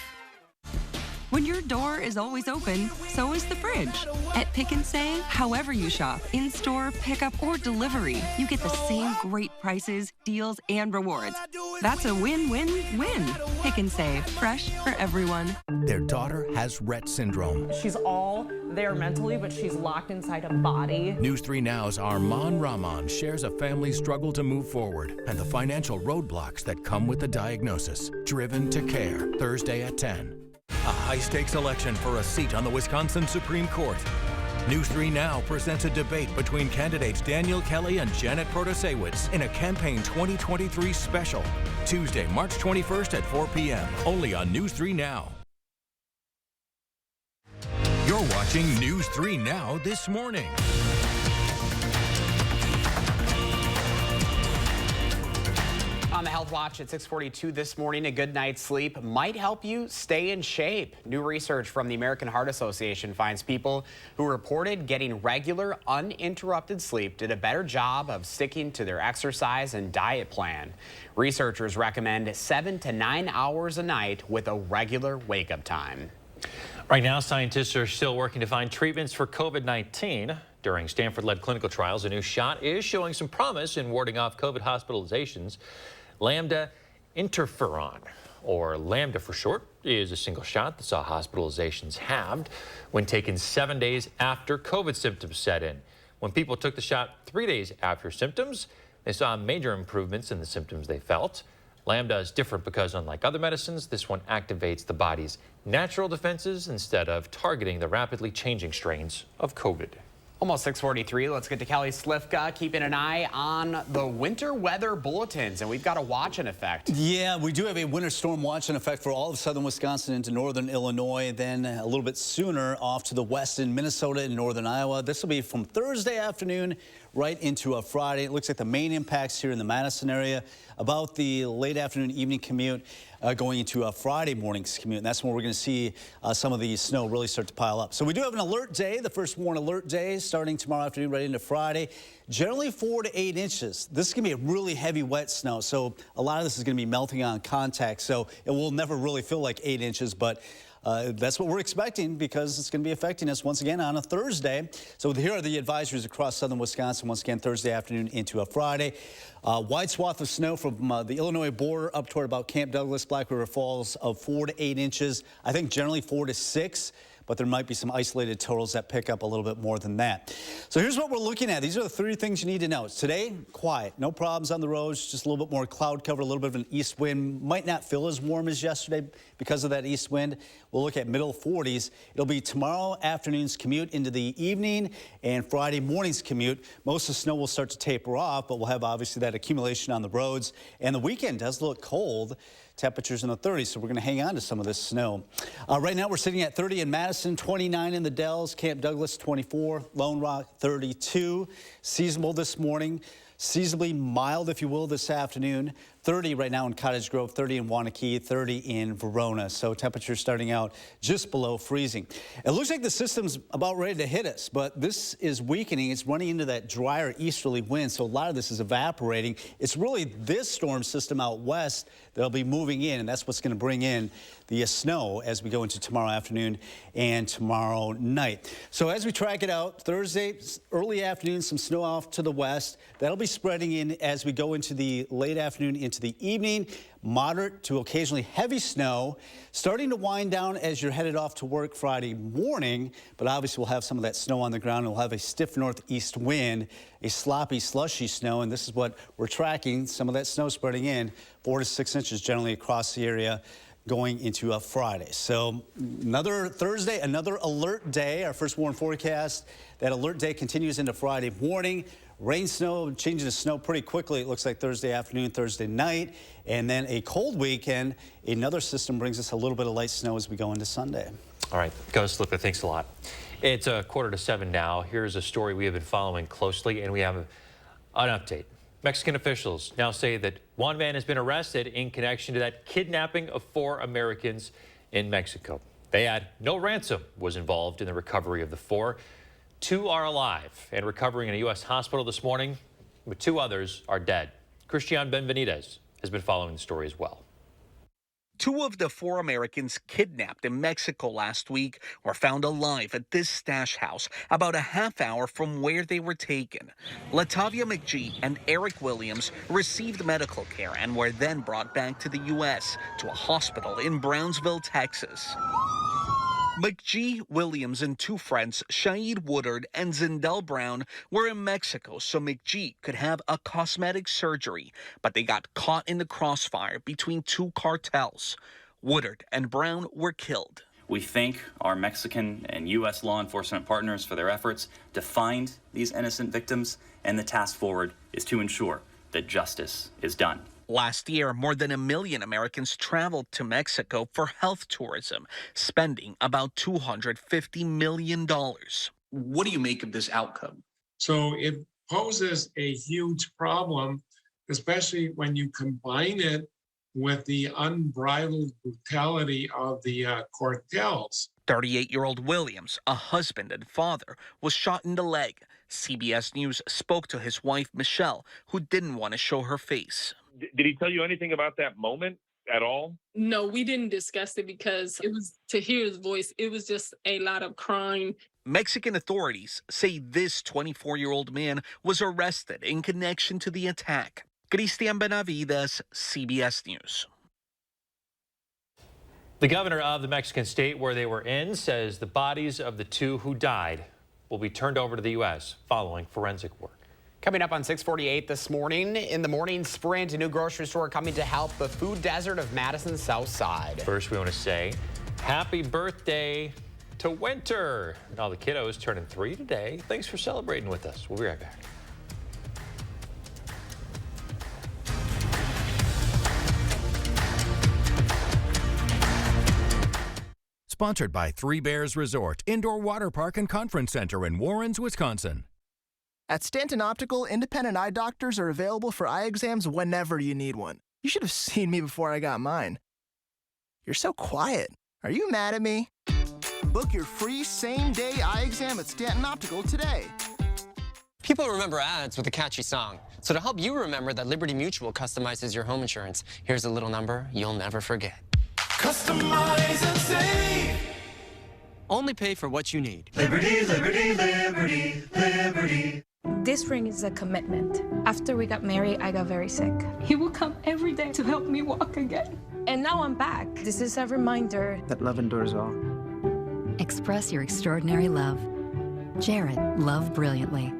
When your door is always open, so is the fridge. At Pick and Save, however you shop, in-store, pickup, or delivery, you get the same great prices, deals, and rewards. That's a win-win-win. Pick and Save, fresh for everyone. Their daughter has Rett syndrome. She's all there mentally, but she's locked inside a body. News 3 Now's Arman Rahman shares a family's struggle to move forward and the financial roadblocks that come with the diagnosis. Driven to Care, Thursday at 10. A high-stakes election for a seat on the Wisconsin Supreme Court. News 3 Now presents a debate between candidates Daniel Kelly and Janet Protasewicz in a Campaign 2023 special. Tuesday, March 21st at 4 p.m. Only on News 3 Now. You're watching News 3 Now this morning. On the Health Watch at 6:42 this morning, a good night's sleep might help you stay in shape. New research from the American Heart Association finds people who reported getting regular, uninterrupted sleep did a better job of sticking to their exercise and diet plan. Researchers recommend 7 to 9 hours a night with a regular wake-up time. Right now, scientists are still working to find treatments for COVID-19. During Stanford-led clinical trials, a new shot is showing some promise in warding off COVID hospitalizations. Lambda interferon, or Lambda for short, is a single shot that saw hospitalizations halved when taken 7 days after COVID symptoms set in. When people took the shot 3 days after symptoms, they saw major improvements in the symptoms they felt. Lambda is different because, unlike other medicines, this one activates the body's natural defenses instead of targeting the rapidly changing strains of COVID. Almost 6:43. Let's get to Kelly Slifka, keeping an eye on the winter weather bulletins, and we've got a watch in effect. Yeah, we do have a winter storm watch in effect for all of southern Wisconsin into northern Illinois, then a little bit sooner off to the west in Minnesota and northern Iowa. This will be from Thursday afternoon right into a Friday. It looks like the main impacts here in the Madison area, about the late afternoon, evening commute, going into a Friday morning's commute. And that's when we're going to see some of the snow really start to pile up. So we do have an alert day, the first warn alert day, starting tomorrow afternoon right into Friday. Generally 4 to 8 inches. This is going to be a really heavy wet snow, so a lot of this is going to be melting on contact. So it will never really feel like 8 inches, but that's what we're expecting because it's going to be affecting us once again on a Thursday. So here are the advisories across southern Wisconsin once again Thursday afternoon into a Friday. Wide swath of snow from the Illinois border up toward about Camp Douglas, Black River Falls of 4 to 8 inches. I think generally 4 to 6. but there might be some isolated totals that pick up a little bit more than that. So here's what we're looking at. These are the 3 things you need to know. Today, quiet. No problems on the roads, just a little bit more cloud cover, a little bit of an east wind. Might not feel as warm as yesterday because of that east wind. We'll look at middle 40s. It'll be tomorrow afternoon's commute into the evening and Friday morning's commute. Most of the snow will start to taper off, but we'll have obviously that accumulation on the roads. And the weekend does look cold. Temperatures in the 30s, so we're going to hang on to some of this snow. Right now we're sitting at 30 in Madison, 29 in the Dells, Camp Douglas 24, Lone Rock 32. Seasonable this morning, seasonably mild, if you will, this afternoon. 30 right now in Cottage Grove, 30 in Wanakee, 30 in Verona. So temperatures starting out just below freezing. It looks like the system's about ready to hit us, but this is weakening. It's running into that drier easterly wind, so a lot of this is evaporating. It's really this storm system out west that'll be moving in, and that's what's going to bring in the snow as we go into tomorrow afternoon and tomorrow night. So as we track it out, Thursday, early afternoon, some snow off to the west. That'll be spreading in as we go into the late afternoon into the evening. Moderate to occasionally heavy snow starting to wind down as you're headed off to work Friday morning, but obviously we'll have some of that snow on the ground. We'll have a stiff northeast wind, a sloppy, slushy snow, and this is what we're tracking. Some of that snow spreading in 4 to 6 inches generally across the area going into a Friday. So another Thursday, another alert day. Our first warn forecast, that alert day continues into Friday morning. Rain, snow, changing to snow pretty quickly. It looks like Thursday afternoon, Thursday night, and then a cold weekend. Another system brings us a little bit of light snow as we go into Sunday. All right, Ghost Slipper, thanks a lot. It's 6:45 now. Here's a story we have been following closely, and we have an update. Mexican officials now say that one man has been arrested in connection to that kidnapping of 4 Americans in Mexico. They add no ransom was involved in the recovery of the 4. 2 are alive and recovering in a U.S. hospital this morning, but 2 others are dead. Christian Benvenidez has been following the story as well. 2 of the 4 Americans kidnapped in Mexico last week were found alive at this stash house about a half hour from where they were taken. Latavia McGee and Eric Williams received medical care and were then brought back to the U.S. to a hospital in Brownsville, Texas. McGee, Williams, and 2 friends, Shaid Woodard and Zindel Brown, were in Mexico so McGee could have a cosmetic surgery, but they got caught in the crossfire between 2 cartels. Woodard and Brown were killed. We thank our Mexican and U.S. law enforcement partners for their efforts to find these innocent victims, and the task forward is to ensure that justice is done. Last year, more than 1 million Americans traveled to Mexico for health tourism, spending about $250 million. What do you make of this outcome? So it poses a huge problem, especially when you combine it with the unbridled brutality of the cartels. 38-year-old Williams, a husband and father, was shot in the leg. CBS News spoke to his wife, Michelle, who didn't want to show her face. Did he tell you anything about that moment at all? No, we didn't discuss it because it was, to hear his voice, it was just a lot of crying. Mexican authorities say this 24-year-old man was arrested in connection to the attack. Christian Benavides, CBS News. The governor of the Mexican state where they were in says the bodies of the 2 who died will be turned over to the U.S. following forensic work. Coming up on 6:48 this morning, in the morning sprint, a new grocery store coming to help the food desert of Madison's South Side. First, we want to say happy birthday to Winter and all the kiddos turning 3 today. Thanks for celebrating with us. We'll be right back. Sponsored by 3 Bears Resort, Indoor Water Park and Conference Center in Warrens, Wisconsin. At Stanton Optical, independent eye doctors are available for eye exams whenever you need one. You should have seen me before I got mine. You're so quiet. Are you mad at me? Book your free same-day eye exam at Stanton Optical today. People remember ads with a catchy song. So to help you remember that Liberty Mutual customizes your home insurance, here's a little number you'll never forget. Customize and save. Only pay for what you need. Liberty, liberty, liberty, liberty. This ring is a commitment. After we got married, I got very sick. He would come every day to help me walk again. And now I'm back. This is a reminder that love endures all. Express your extraordinary love. Jared, love brilliantly.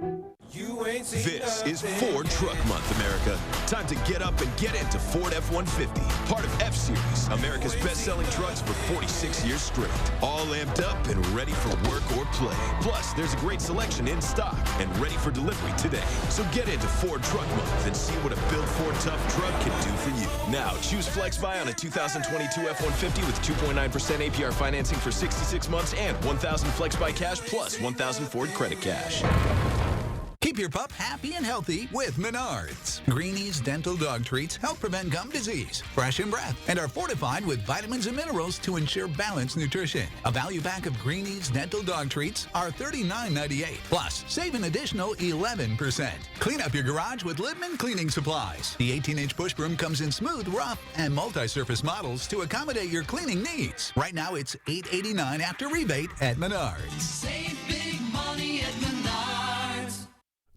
This is Ford Truck Month, America. Time to get up and get into Ford F-150, part of F-Series, America's best-selling trucks for 46 years straight. All amped up and ready for work or play. Plus, there's a great selection in stock and ready for delivery today. So get into Ford Truck Month and see what a built Ford tough truck can do for you. Now, choose FlexBuy on a 2022 F-150 with 2.9% APR financing for 66 months and 1,000 FlexBuy cash plus 1,000 Ford credit cash. Keep your pup happy and healthy with Menards. Greenies Dental Dog Treats help prevent gum disease, freshen breath, and are fortified with vitamins and minerals to ensure balanced nutrition. A value pack of Greenies Dental Dog Treats are $39.98. Plus, save an additional 11%. Clean up your garage with Littman Cleaning Supplies. The 18-inch push broom comes in smooth, rough, and multi-surface models to accommodate your cleaning needs. Right now, it's $8.89 after rebate at Menards. Save big money at Menards.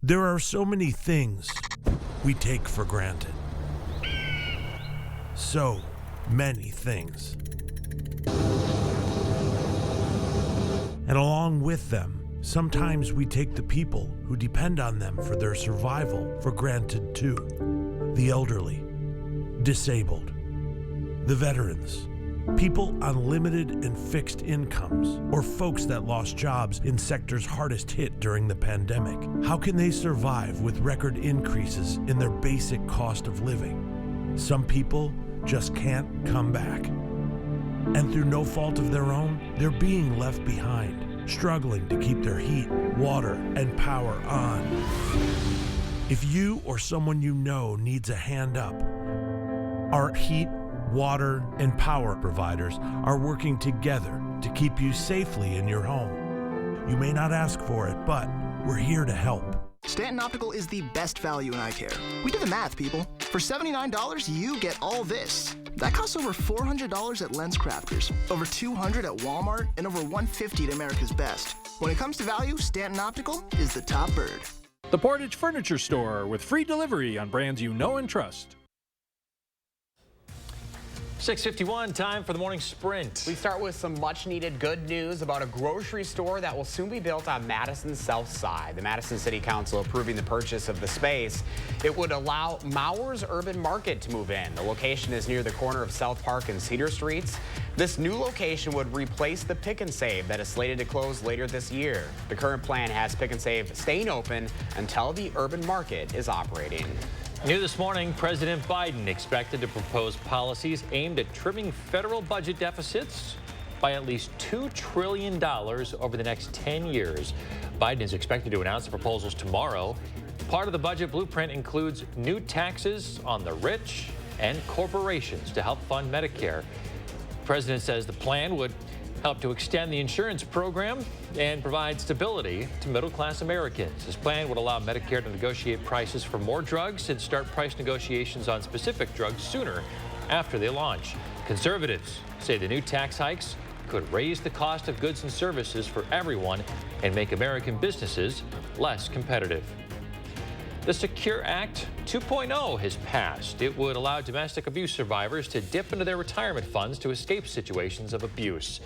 There are so many things we take for granted. So many things. And along with them, sometimes we take the people who depend on them for their survival for granted too. The elderly, disabled, the veterans, people on limited and fixed incomes, or folks that lost jobs in sectors hardest hit during the pandemic. How can they survive with record increases in their basic cost of living? Some people just can't come back. And through no fault of their own, they're being left behind, struggling to keep their heat, water, and power on. If you or someone you know needs a hand up, our heat, water, and power providers are working together to keep you safely in your home. You may not ask for it, but we're here to help. Stanton Optical is the best value in eye care. We did the math, people. For $79, you get all this. That costs over $400 at Lens Crafters, over $200 at Walmart, and over $150 at America's Best. When it comes to value, Stanton Optical is the top bird. The Portage Furniture Store with free delivery on brands you know and trust. 6:51, time for the morning sprint. We start with some much-needed good news about a grocery store that will soon be built on Madison's south side. The Madison City Council approving the purchase of the space. It would allow Mauer's Urban Market to move in. The location is near the corner of South Park and Cedar Streets. This new location would replace the Pick and Save that is slated to close later this year. The current plan has Pick and Save staying open until the Urban Market is operating. New this morning, President Biden expected to propose policies aimed at trimming federal budget deficits by at least $2 trillion over the next 10 years. Biden is expected to announce the proposals tomorrow. Part of the budget blueprint includes new taxes on the rich and corporations to help fund Medicare. The president says the plan would help to extend the insurance program and provide stability to middle-class Americans. His plan would allow Medicare to negotiate prices for more drugs and start price negotiations on specific drugs sooner after they launch. Conservatives say the new tax hikes could raise the cost of goods and services for everyone and make American businesses less competitive. The Secure Act 2.0 has passed. It would allow domestic abuse survivors to dip into their retirement funds to escape situations of abuse.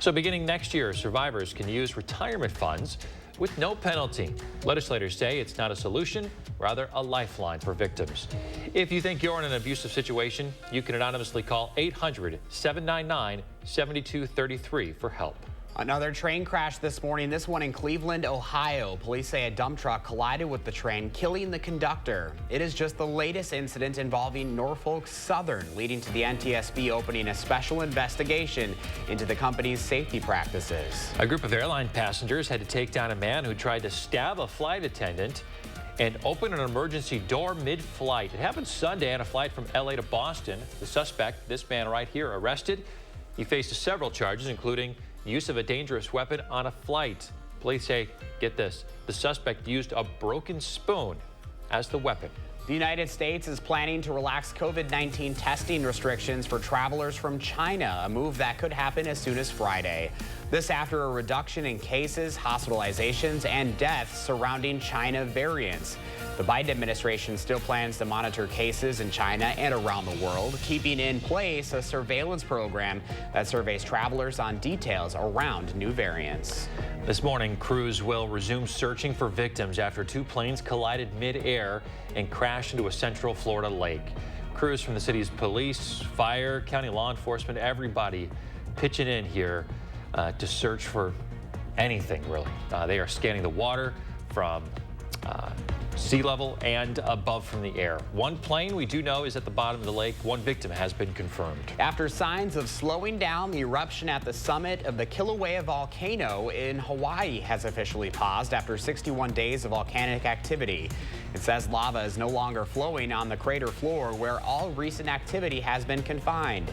So beginning next year, survivors can use retirement funds with no penalty. Legislators say it's not a solution, rather a lifeline for victims. If you think you're in an abusive situation, you can anonymously call 800-799-7233 for help. Another train crash this morning, this one in Cleveland, Ohio. Police say a dump truck collided with the train, killing the conductor. It is just the latest incident involving Norfolk Southern, leading to the NTSB opening a special investigation into the company's safety practices. A group of airline passengers had to take down a man who tried to stab a flight attendant and open an emergency door mid-flight. It happened Sunday on a flight from LA to Boston. The suspect, this man right here, arrested. He faced several charges, including use of a dangerous weapon on a flight. Police say, get this, the suspect used a broken spoon as the weapon. The United States is planning to relax COVID-19 testing restrictions for travelers from China, a move that could happen as soon as Friday. This after a reduction in cases, hospitalizations, and deaths surrounding China variants. The Biden administration still plans to monitor cases in China and around the world, keeping in place a surveillance program that surveys travelers on details around new variants. This morning, crews will resume searching for victims after two planes collided mid-air and crashed into a central Florida lake. Crews from the city's police, fire, county law enforcement, everybody pitching in here to search for anything, really. They are scanning the water from sea level and above from the air. One plane we do know is at the bottom of the lake. One victim has been confirmed. After signs of slowing down, the eruption at the summit of the Kilauea volcano in Hawaii has officially paused after 61 days of volcanic activity. It says lava is no longer flowing on the crater floor where all recent activity has been confined.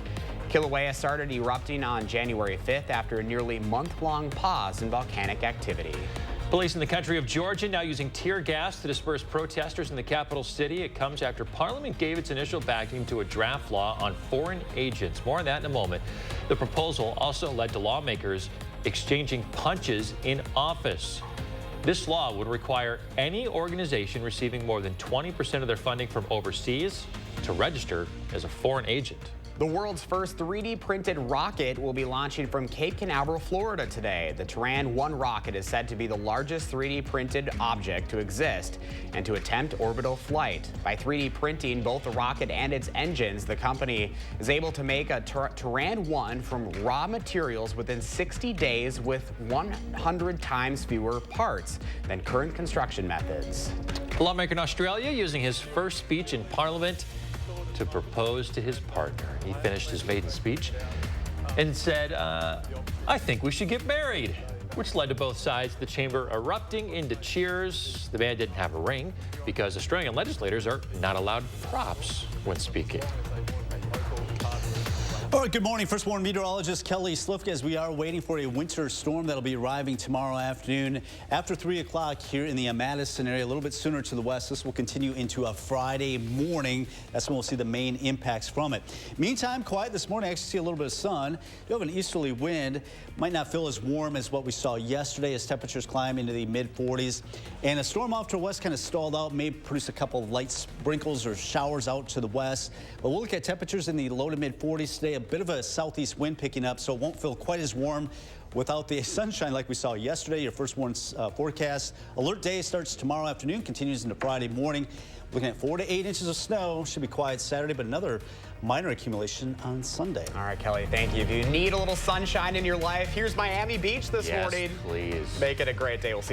Kilauea started erupting on January 5th after a nearly month-long pause in volcanic activity. Police in the country of Georgia now using tear gas to disperse protesters in the capital city. It comes after Parliament gave its initial backing to a draft law on foreign agents. More on that in a moment. The proposal also led to lawmakers exchanging punches in office. This law would require any organization receiving more than 20% of their funding from overseas to register as a foreign agent. The world's first 3D printed rocket will be launching from Cape Canaveral, Florida today. The Terran 1 rocket is said to be the largest 3D printed object to exist and to attempt orbital flight. By 3D printing both the rocket and its engines, the company is able to make a Terran 1 from raw materials within 60 days with 100 times fewer parts than current construction methods. A lawmaker in Australia using his first speech in Parliament to propose to his partner. He finished his maiden speech and said, I think we should get married, which led to both sides of the chamber erupting into cheers. The man didn't have a ring because Australian legislators are not allowed props when speaking. All right, good morning. First warn meteorologist Kelly Slifka as we are waiting for a winter storm that'll be arriving tomorrow afternoon after 3 o'clock here in the Madison area, a little bit sooner to the west. This will continue into a Friday morning. That's when we'll see the main impacts from it. Meantime, quiet this morning. I actually see a little bit of sun. You have an easterly wind. Might not feel as warm as what we saw yesterday as temperatures climb into the mid-40s. And a storm off to the west kind of stalled out, may produce a couple of light sprinkles or showers out to the west. But we'll look at temperatures in the low to mid-40s today. A bit of a southeast wind picking up, so it won't feel quite as warm without the sunshine like we saw yesterday. Your first warn forecast. Alert day starts tomorrow afternoon, continues into Friday morning. Looking at 4 to 8 inches of snow. Should be quiet Saturday, but another minor accumulation on Sunday. All right, Kelly, thank you. If you need a little sunshine in your life, here's Miami Beach this morning. Please. Make it a great day. We'll see you